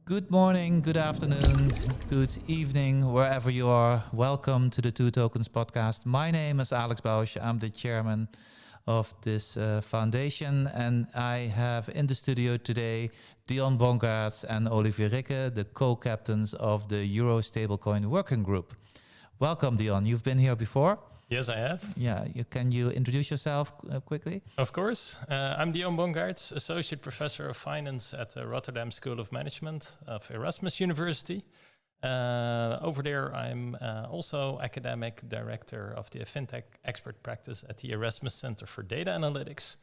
Good morning, good afternoon, good evening, wherever you are. Welcome to the Two Tokens podcast. My name is Alex Bausch. I'm the chairman of this foundation, and I have in the studio today Dion Bongaerts and Olivier Rikken, the co-captains of the Euro Stablecoin Working Group. Welcome, Dion. You've been here before. Yes, I have. Yeah, can you introduce yourself quickly? Of course. I'm Dion Bongaerts, Associate Professor of Finance at the Rotterdam School of Management of Erasmus University. Over there, I'm also Academic Director of the FinTech Expert Practice at the Erasmus Center for Data Analytics.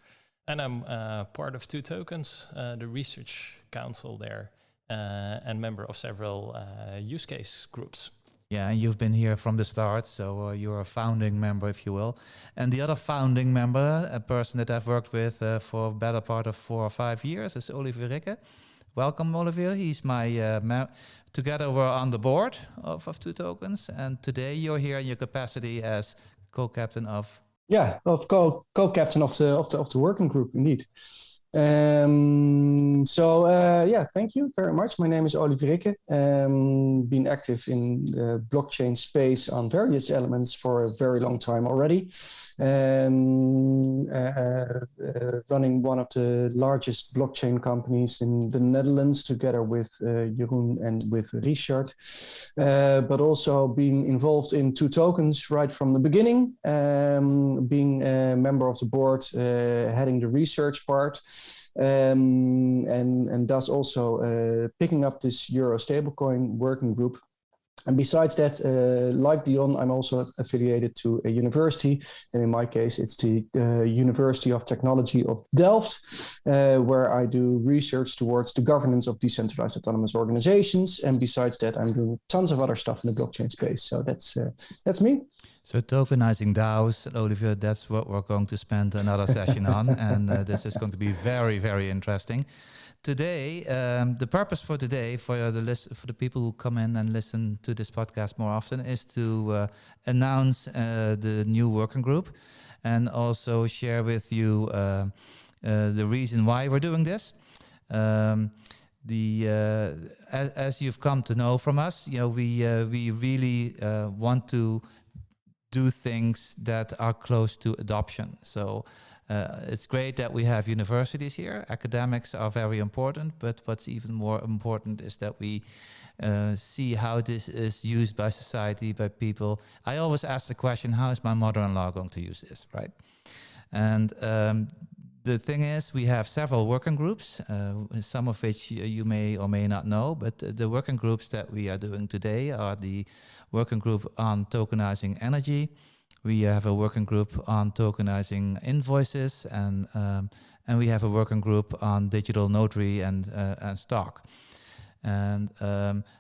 And I'm part of Two Tokens, the Research Council there, and member of several use case groups. Yeah, and you've been here from the start, so you're a founding member, if you will. And the other founding member, a person that I've worked with for a better part of 4 or 5 years, is Olivier Rikken. Welcome, Olivier. He's my together we're on the board of Two Tokens, and today you're here in your capacity as co-captain of. Yeah, of co-captain of the working group, indeed. Thank you very much. My name is Olivier Rikken. Been active in the blockchain space on various elements for a very long time already. Running one of the largest blockchain companies in the Netherlands together with Jeroen and with Richard. But also being involved in Two Tokens right from the beginning, being a member of the board, heading the research part. And thus also picking up this Euro Stablecoin Working Group. And besides that, like Dion, I'm also affiliated to a university. And in my case, it's the University of Technology of Delft, where I do research towards the governance of decentralized autonomous organizations. And besides that, I'm doing tons of other stuff in the blockchain space. So that's me. So tokenizing DAOs, Olivier, that's what we're going to spend another session on. And this is going to be very, very interesting. Today, the purpose for today, for the people who come in and listen to this podcast more often, is to announce the new working group and also share with you the reason why we're doing this. As you've come to know from us, we really want to do things that are close to adoption. So it's great that we have universities here. Academics are very important, but what's even more important is that we see how this is used by society, by people. I always ask the question, how is my mother-in-law going to use this, right? And the thing is, we have several working groups, some of which you may or may not know, but the working groups that we are doing today are the working group on tokenizing energy. We have a working group on tokenizing invoices, and we have a working group on digital notary and stock. And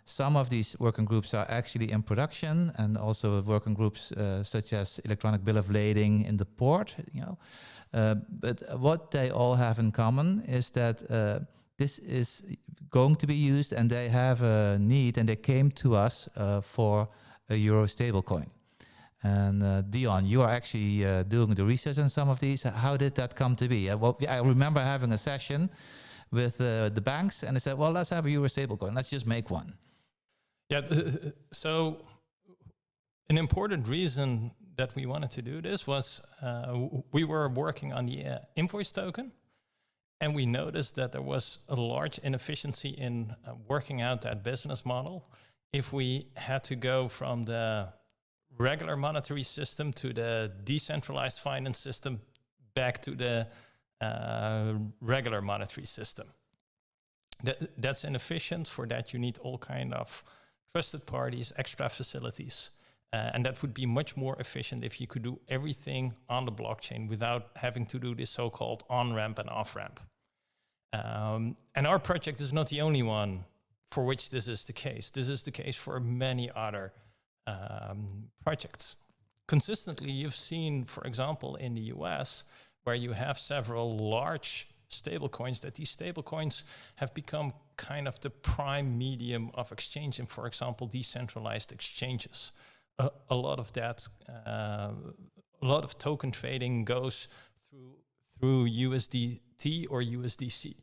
some of these working groups are actually in production, and also working groups such as electronic bill of lading in the port. But what they all have in common is that this is going to be used, and they have a need, and they came to us for a Euro stablecoin. And Dion, you are actually doing the research on some of these. How did that come to be? I remember having a session with the banks, and they said, well, let's have a Euro stablecoin. Let's just make one. Yeah, so an important reason that we wanted to do this was we were working on the invoice token, and we noticed that there was a large inefficiency in working out that business model if we had to go from the regular monetary system to the decentralized finance system back to the regular monetary system. That's inefficient. For that, you need all kind of trusted parties, extra facilities. And that would be much more efficient if you could do everything on the blockchain without having to do this so-called on-ramp and off-ramp. And our project is not the only one for which this is the case. This is the case for many other projects. Consistently, you've seen, for example, in the US, where you have several large stablecoins, that these stablecoins have become kind of the prime medium of exchange in, for example, decentralized exchanges. A lot of that, a lot of token trading goes through USDT or USDC.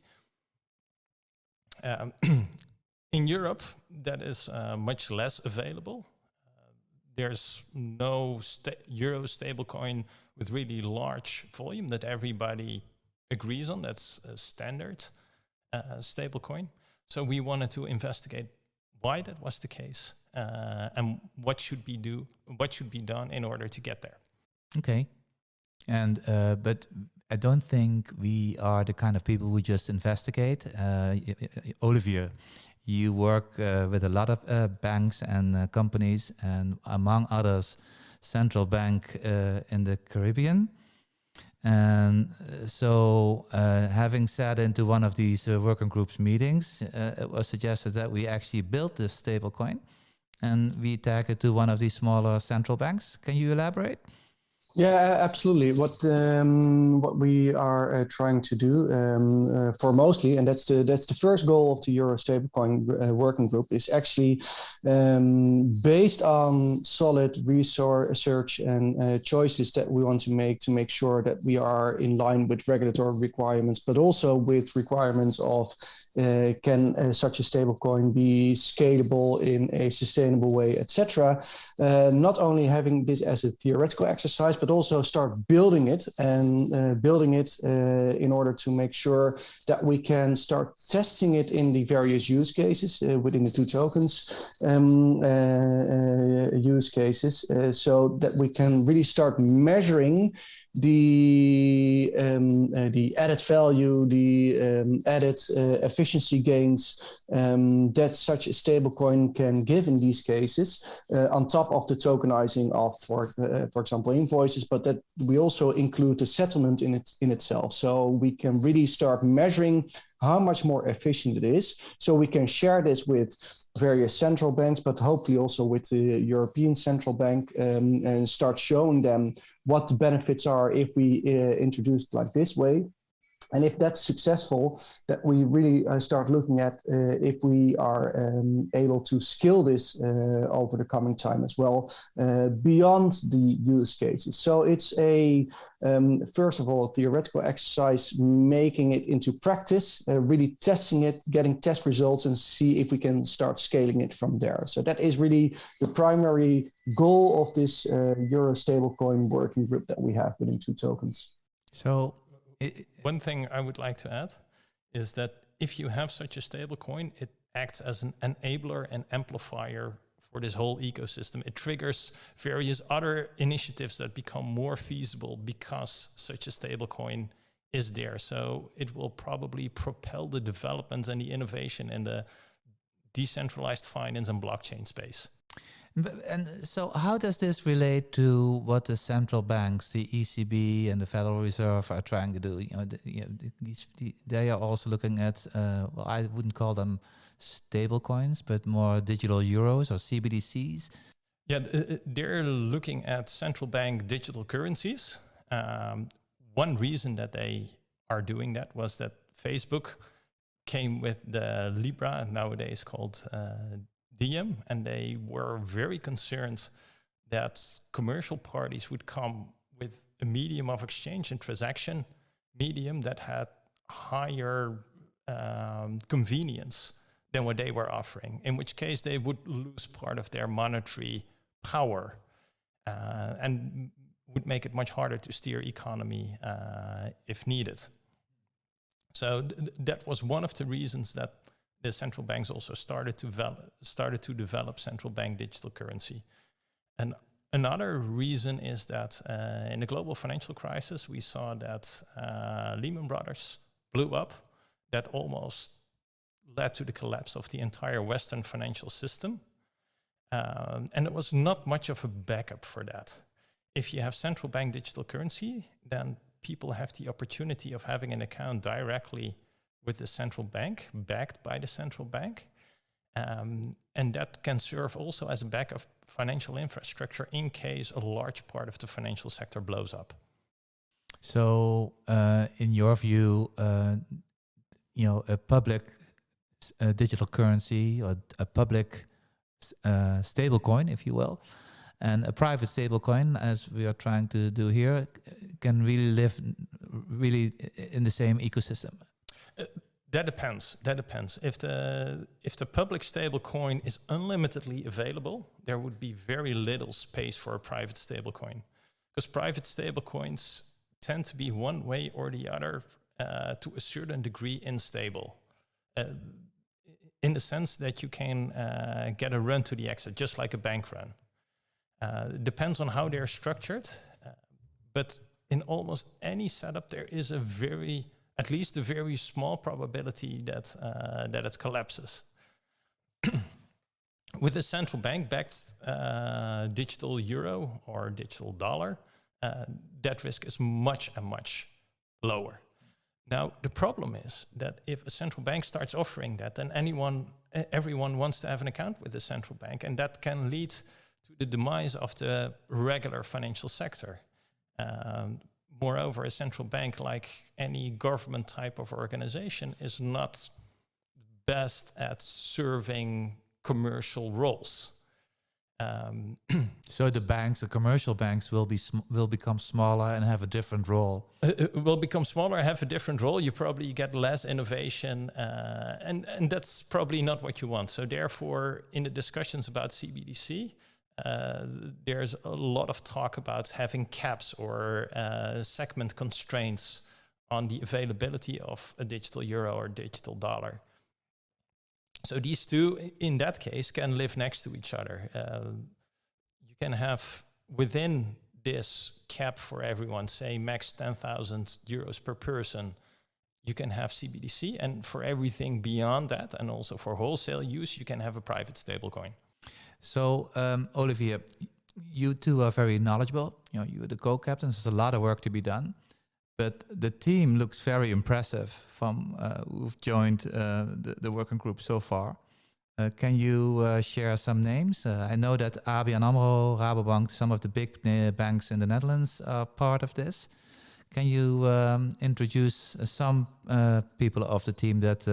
In Europe, that is much less available. There's no euro stablecoin with really large volume that everybody agrees on. That's a standard stablecoin. So we wanted to investigate why that was the case and what should be done in order to get there. Okay. And but I don't think we are the kind of people who just investigate. Olivier, you work with a lot of banks and companies, and among others, central bank in the Caribbean. And so having sat into one of these working groups meetings, it was suggested that we actually build this stablecoin and we tag it to one of these smaller central banks. Can you elaborate? Yeah, absolutely. What we are trying to do foremostly, and that's the first goal of the Euro Stablecoin working group, is actually based on solid research and choices that we want to make sure that we are in line with regulatory requirements, but also with requirements of can such a stablecoin be scalable in a sustainable way, etc. Not only having this as a theoretical exercise, but also start building it in order to make sure that we can start testing it in the various use cases within the two tokens use cases, so that we can really start measuring the added value, the added efficiency gains that such a stablecoin can give in these cases, on top of the tokenizing of, for example, invoices, but that we also include the settlement in itself. So we can really start measuring how much more efficient it is. So we can share this with various central banks, but hopefully also with the European Central Bank, and start showing them what the benefits are if we introduce it like this way. And if that's successful, that we really start looking at if we are able to scale this over the coming time as well, beyond the use cases. So it's a, first of all, a theoretical exercise, making it into practice, really testing it, getting test results, and see if we can start scaling it from there. So that is really the primary goal of this Euro stablecoin working group that we have within two tokens. So one thing I would like to add is that if you have such a stablecoin, it acts as an enabler and amplifier for this whole ecosystem. It triggers various other initiatives that become more feasible because such a stablecoin is there. So it will probably propel the developments and the innovation in the decentralized finance and blockchain space. And so how does this relate to what the central banks, the ECB and the Federal Reserve, are trying to do? They are also looking at, well, I wouldn't call them stable coins, but more digital euros or CBDCs. Yeah, they're looking at central bank digital currencies. One reason that they are doing that was that Facebook came with the Libra, nowadays called Dion, and they were very concerned that commercial parties would come with a medium of exchange and transaction medium that had higher convenience than what they were offering, in which case they would lose part of their monetary power and would make it much harder to steer economy if needed. So that was one of the reasons that the central banks also started to develop central bank digital currency. And another reason is that in the global financial crisis, we saw that Lehman Brothers blew up. That almost led to the collapse of the entire Western financial system. And there was not much of a backup for that. If you have central bank digital currency, then people have the opportunity of having an account directly with the central bank, backed by the central bank. And that can serve also as a backup financial infrastructure in case a large part of the financial sector blows up. So in your view, a public digital currency or a public stable coin, if you will, and a private stable coin, as we are trying to do here, can really live really in the same ecosystem. That depends. If the public stablecoin is unlimitedly available, there would be very little space for a private stablecoin, because private stablecoins tend to be one way or the other to a certain degree unstable, in the sense that you can get a run to the exit, just like a bank run. It depends on how they're structured, but in almost any setup, there is at least a very small probability that it collapses. With a central bank-backed digital euro or digital dollar, that risk is much lower. Now, the problem is that if a central bank starts offering that, then everyone wants to have an account with the central bank, and that can lead to the demise of the regular financial sector. Moreover, a central bank, like any government type of organization, is not best at serving commercial roles. So the commercial banks will become smaller and have a different role. Will become smaller, have a different role. You probably get less innovation, and that's probably not what you want. So therefore, in the discussions about CBDC, there's a lot of talk about having caps or segment constraints on the availability of a digital euro or digital dollar. So these two, in that case, can live next to each other. You can have within this cap for everyone, say max 10,000 euros per person, you can have CBDC. And for everything beyond that, and also for wholesale use, you can have a private stablecoin. So, Olivier, you two are very knowledgeable. You're the co-captains. There's a lot of work to be done. But the team looks very impressive from who've joined the working group so far. Can you share some names? I know that ABN AMRO, Rabobank, some of the big banks in the Netherlands are part of this. Can you introduce some people of the team that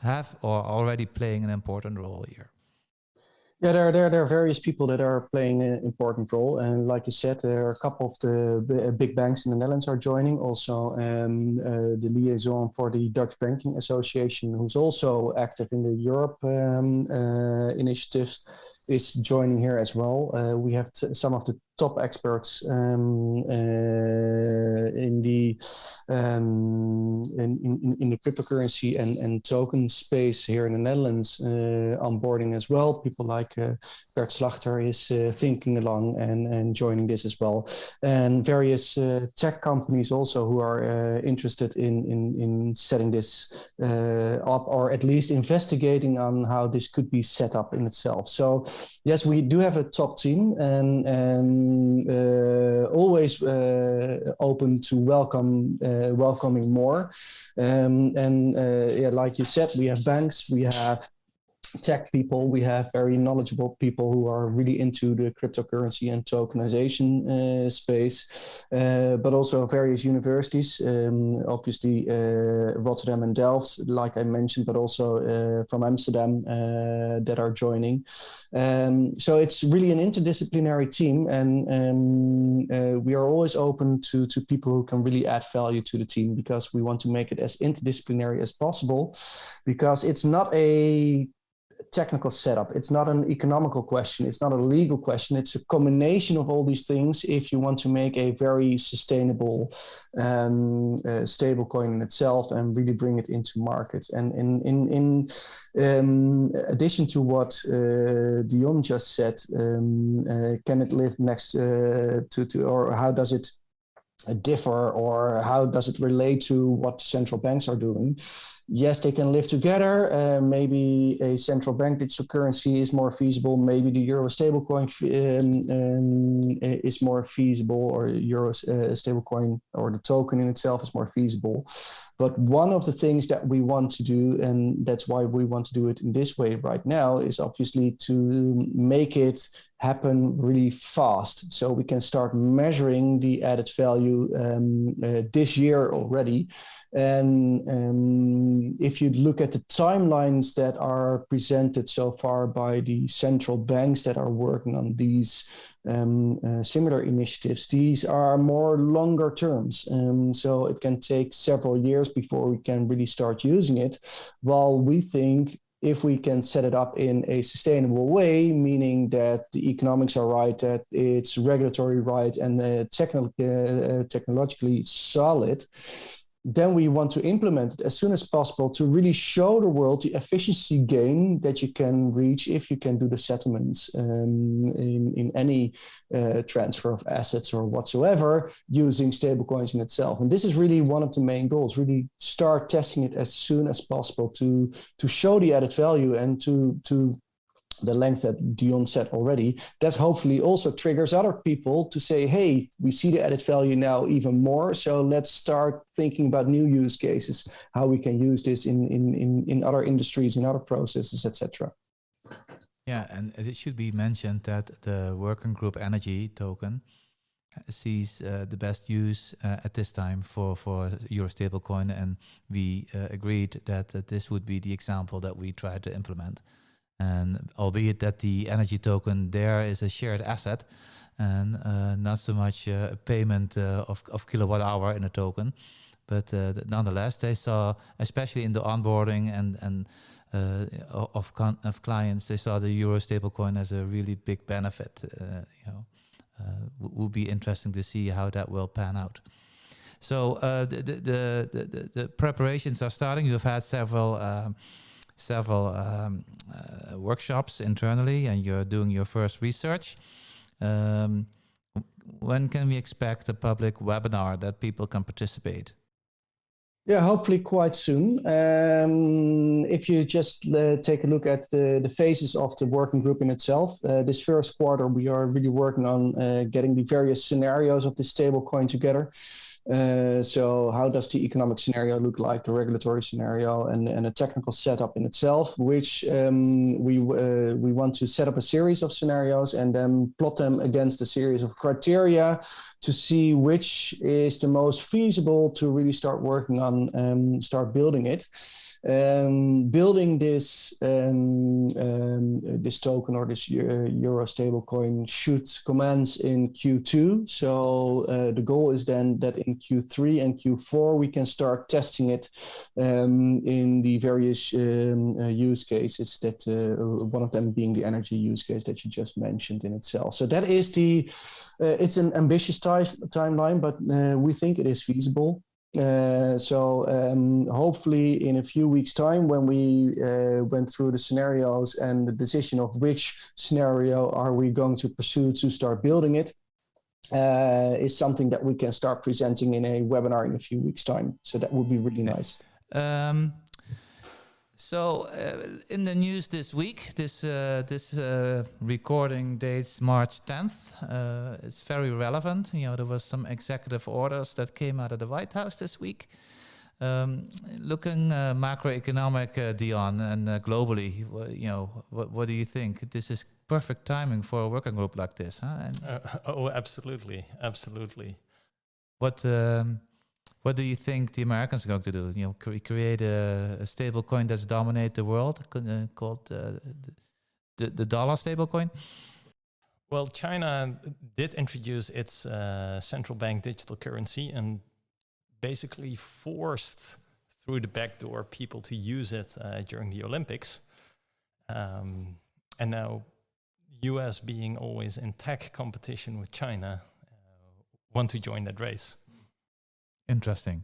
have or are already playing an important role here? Yeah, there are various people that are playing an important role, and like you said, there are a couple of the big banks in the Netherlands are joining. Also, the liaison for the Dutch Banking Association, who's also active in the Europe initiative, is joining here as well. We have some of the top experts in the cryptocurrency and token space here in the Netherlands onboarding as well. People like Bert Slachter is thinking along and joining this as well, and various tech companies also who are interested in setting this up, or at least investigating on how this could be set up in itself. So yes, we do have a top team, and always open to welcoming more. Yeah, like you said, we have banks, we have tech people, we have very knowledgeable people who are really into the cryptocurrency and tokenization space, but also various universities, obviously Rotterdam and Delft, like I mentioned, but also from Amsterdam that are joining. So it's really an interdisciplinary team, and we are always open to people who can really add value to the team, because we want to make it as interdisciplinary as possible, because it's not a technical setup, it's not an economical question, it's not a legal question, it's a combination of all these things if you want to make a very sustainable stable coin in itself and really bring it into markets. And in addition to what Dion just said, can it live next to or how does it differ, or how does it relate to what central banks are doing? Yes, they can live together. Maybe a central bank digital currency is more feasible. Maybe the euro stablecoin is more feasible, or euro stablecoin or the token in itself is more feasible. But one of the things that we want to do, and that's why we want to do it in this way right now, is obviously to make it happen really fast, so we can start measuring the added value this year already, And if you look at the timelines that are presented so far by the central banks that are working on these similar initiatives, these are more longer terms. So it can take several years before we can really start using it. While we think if we can set it up in a sustainable way, meaning that the economics are right, that it's regulatory right, and technologically solid, then we want to implement it as soon as possible to really show the world the efficiency gain that you can reach if you can do the settlements in any transfer of assets or whatsoever using stablecoins in itself. And this is really one of the main goals, really start testing it as soon as possible to show the added value and to the length that Dion said already, that hopefully also triggers other people to say, hey, we see the added value now even more, so let's start thinking about new use cases, how we can use this in other industries, in other processes, etc. Yeah, and it should be mentioned that the working group energy token sees the best use at this time for Euro stablecoin, and we agreed that this would be the example that we try to implement. And albeit that the energy token there is a shared asset and not so much a payment of kilowatt hour in a token, but nonetheless they saw, especially in the onboarding and of clients, they saw the Euro stablecoin as a really big benefit. Would be interesting to see how that will pan out. So the preparations are starting. You've had several workshops internally, and you're doing your first research. When can we expect a public webinar that people can participate? Yeah, hopefully quite soon. If you just take a look at the phases of the working group in itself, this first quarter we are really working on getting the various scenarios of the stablecoin together. So how does the economic scenario look like, the regulatory scenario, and a technical setup in itself, which we want to set up a series of scenarios and then plot them against a series of criteria to see which is the most feasible to really start working on, start building it. Building this this token or this Euro stablecoin should commence in Q2. So the goal is then that in Q3 and Q4 we can start testing it in the various use cases. That one of them being the energy use case that you just mentioned in itself. So that is it's an ambitious timeline, but we think it is feasible. Hopefully in a few weeks' time, when we went through the scenarios and the decision of which scenario are we going to pursue to start building it, is something that we can start presenting in a webinar in a few weeks' time. So that would be really nice. In the news this week, this recording dates March 10th. It's very relevant. There was some executive orders that came out of the White House this week. Looking macroeconomic, Dion, and globally, what do you think? This is perfect timing for a working group like this, huh? Absolutely, absolutely. What do you think the Americans are going to do? Create a stable coin that's dominate the world, called the dollar stable coin? Well, China did introduce its central bank digital currency and basically forced through the back door people to use it during the Olympics. And now US, being always in tech competition with China, want to join that race. Interesting.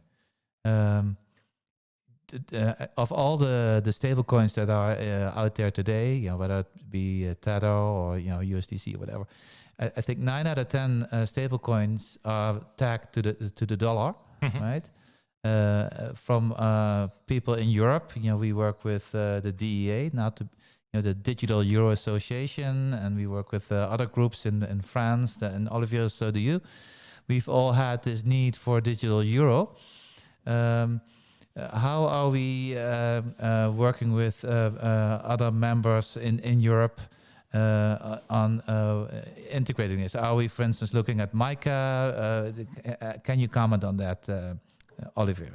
Of all the stable coins that are out there today, whether it be Tether or USDC or whatever, I think 9 out of 10 stable coins are tagged to the dollar, right? From people in Europe, we work with the DEA, the Digital Euro Association, and we work with other groups in France, and Olivier, so do you. We've all had this need for digital euro. How are we working with other members in Europe on integrating this? Are we, for instance, looking at MiCA? Can you comment on that, Olivier?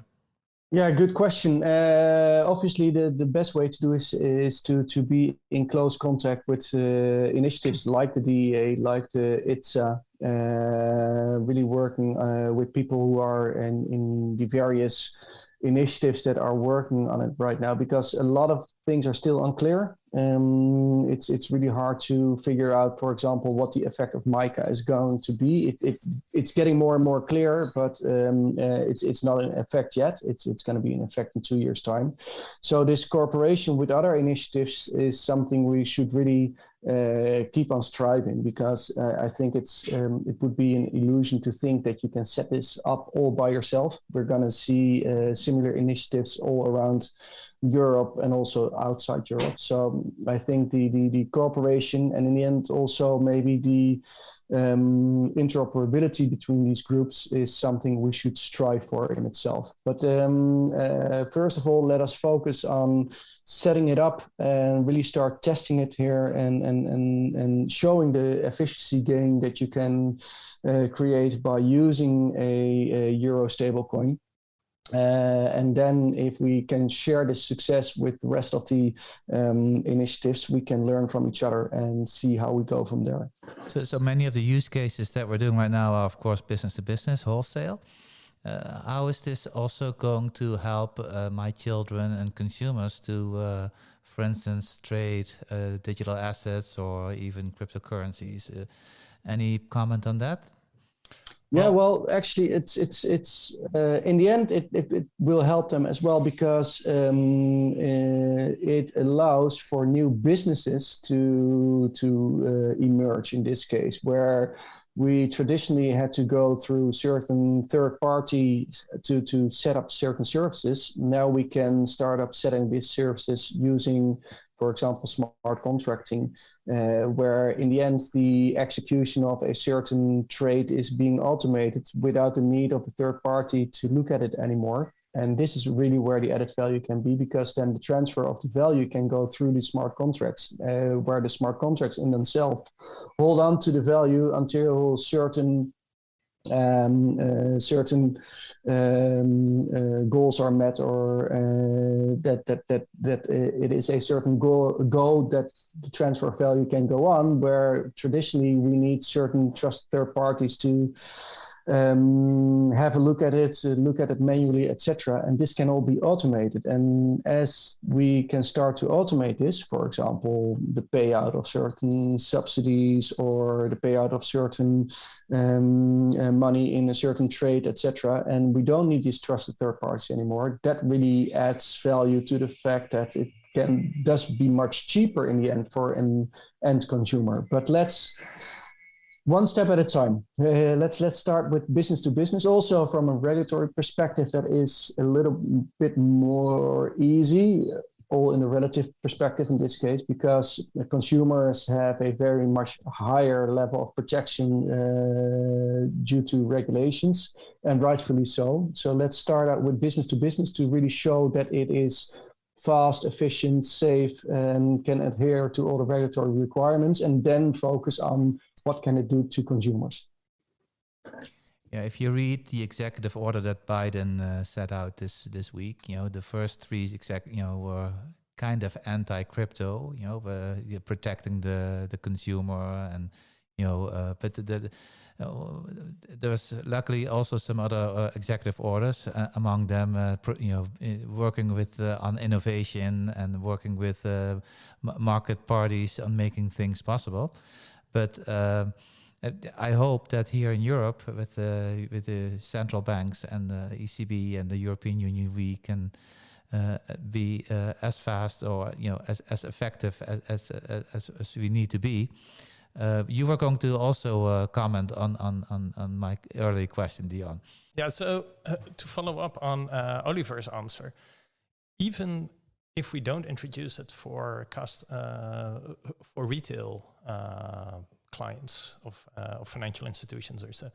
Yeah, good question. Obviously, the best way to do is to be in close contact with initiatives like the DEA, like the ITSA, really working with people who are in the various initiatives that are working on it right now, because a lot of things are still unclear. It's really hard to figure out, for example, what the effect of MICA is going to be. It's getting more and more clear, but it's not in effect yet. It's going to be in effect in 2 years' time. So this cooperation with other initiatives is something we should really keep on striving, because I think it would be an illusion to think that you can set this up all by yourself. We're going to see similar initiatives all around Europe and also outside Europe. So I think the cooperation, and in the end also maybe the interoperability between these groups, is something we should strive for in itself. But first of all, let us focus on setting it up and really start testing it here, and showing the efficiency gain that you can create by using a euro stablecoin. And then if we can share this success with the rest of the initiatives, we can learn from each other and see how we go from there. So many of the use cases that we're doing right now are, of course, business to business, wholesale. How is this also going to help my children and consumers to, for instance, trade digital assets or even cryptocurrencies? Any comment on that? Yeah, well, actually, it's in the end, it will help them as well, because it allows for new businesses to emerge in this case, where we traditionally had to go through certain third parties to set up certain services. Now we can start up setting these services using, for example, smart contracting, where in the end, the execution of a certain trade is being automated without the need of a third party to look at it anymore. And this is really where the added value can be, because then the transfer of the value can go through the smart contracts, where the smart contracts in themselves hold on to the value until certain goals are met, or that it is a certain goal that the transfer of value can go on, where traditionally we need certain trusted third parties to have a look at it manually, etc. And this can all be automated. And as we can start to automate this, for example, the payout of certain subsidies or the payout of certain money in a certain trade, etc., and we don't need these trusted third parties anymore, that really adds value to the fact that it can thus be much cheaper in the end for an end consumer. But let's one step at a time. Let's start with business to business. Also, from a regulatory perspective, that is a little bit more easy, all in the relative perspective in this case, because the consumers have a very much higher level of protection due to regulations, and rightfully so. So let's start out with business to really show that it is fast, efficient, safe, and can adhere to all the regulatory requirements, and then focus on what can it do to consumers. Yeah, if you read the executive order that Biden set out this week, the first three were kind of anti-crypto, protecting the consumer, and but there's luckily also some other executive orders, among them, working with on innovation and working with market parties on making things possible. But I hope that here in Europe, with the central banks and the ECB and the European Union, we can be as fast or as effective as we need to be. You were going to also comment on my earlier question, Dion. Yeah, so to follow up on Olivier's answer, even if we don't introduce it for retail clients of financial institutions or so,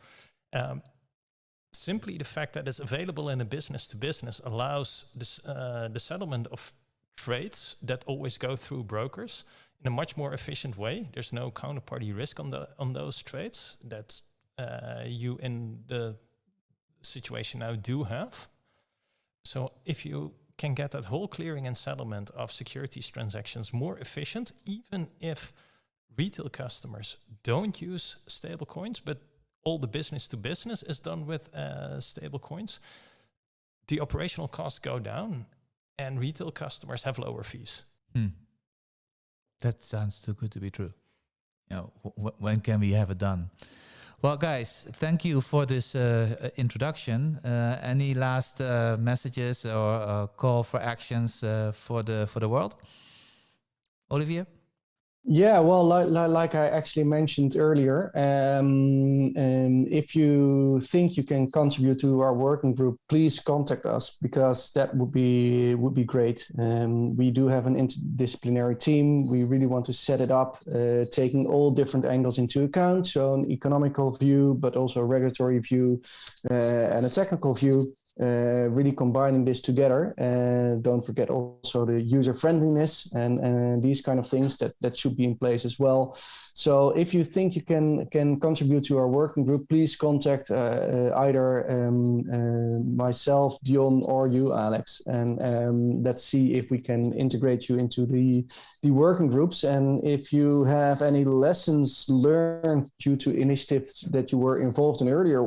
simply the fact that it's available in a business to business allows this, the settlement of trades that always go through brokers in a much more efficient way. There's no counterparty risk on those trades that you in the situation now do have. So if you can get that whole clearing and settlement of securities transactions more efficient, even if retail customers don't use stable coins, but all the business to business is done with stable coins, the operational costs go down and retail customers have lower fees. That sounds too good to be true. When can we have it done? Well, guys, thank you for this introduction. Any last messages or call for actions for the world? Olivier? Yeah, well, like I actually mentioned earlier, if you think you can contribute to our working group, please contact us, because that would be great. We do have an interdisciplinary team. We really want to set it up, taking all different angles into account, so an economical view, but also a regulatory view and a technical view. Really combining this together. Don't forget also the user friendliness and these kind of things that should be in place as well. So if you think you can contribute to our working group, please contact either myself, Dion, or you, Alex, and let's see if we can integrate you into the working groups. And if you have any lessons learned due to initiatives that you were involved in earlier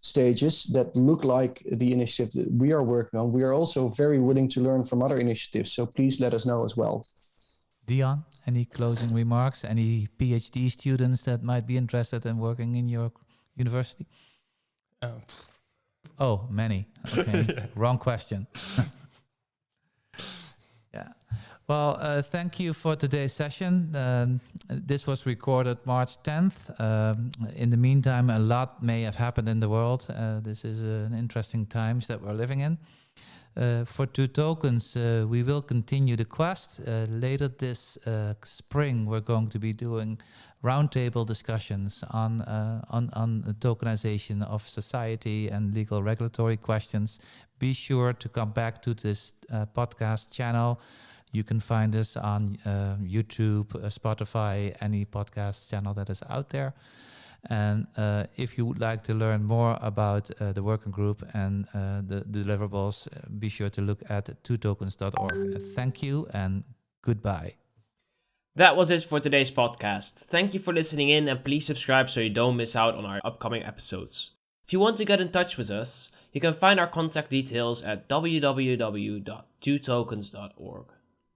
stages that look like the initiative that we are working on, we are also very willing to learn from other initiatives. So please let us know as well. Dion, any closing remarks? Any PhD students that might be interested in working in your university? Oh, many. Okay. Yeah. Wrong question. Yeah. Well, thank you for today's session. This was recorded March 10th. In the meantime, a lot may have happened in the world. This is an interesting times that we're living in. For 2tokens, we will continue the quest. Later this spring, we're going to be doing roundtable discussions on the tokenization of society and legal regulatory questions. Be sure to come back to this podcast channel. You can find us on YouTube, Spotify, any podcast channel that is out there. And if you would like to learn more about the working group and the deliverables, be sure to look at 2tokens.org. Thank you and goodbye. That was it for today's podcast. Thank you for listening in, and please subscribe so you don't miss out on our upcoming episodes. If you want to get in touch with us, you can find our contact details at www.2tokens.org.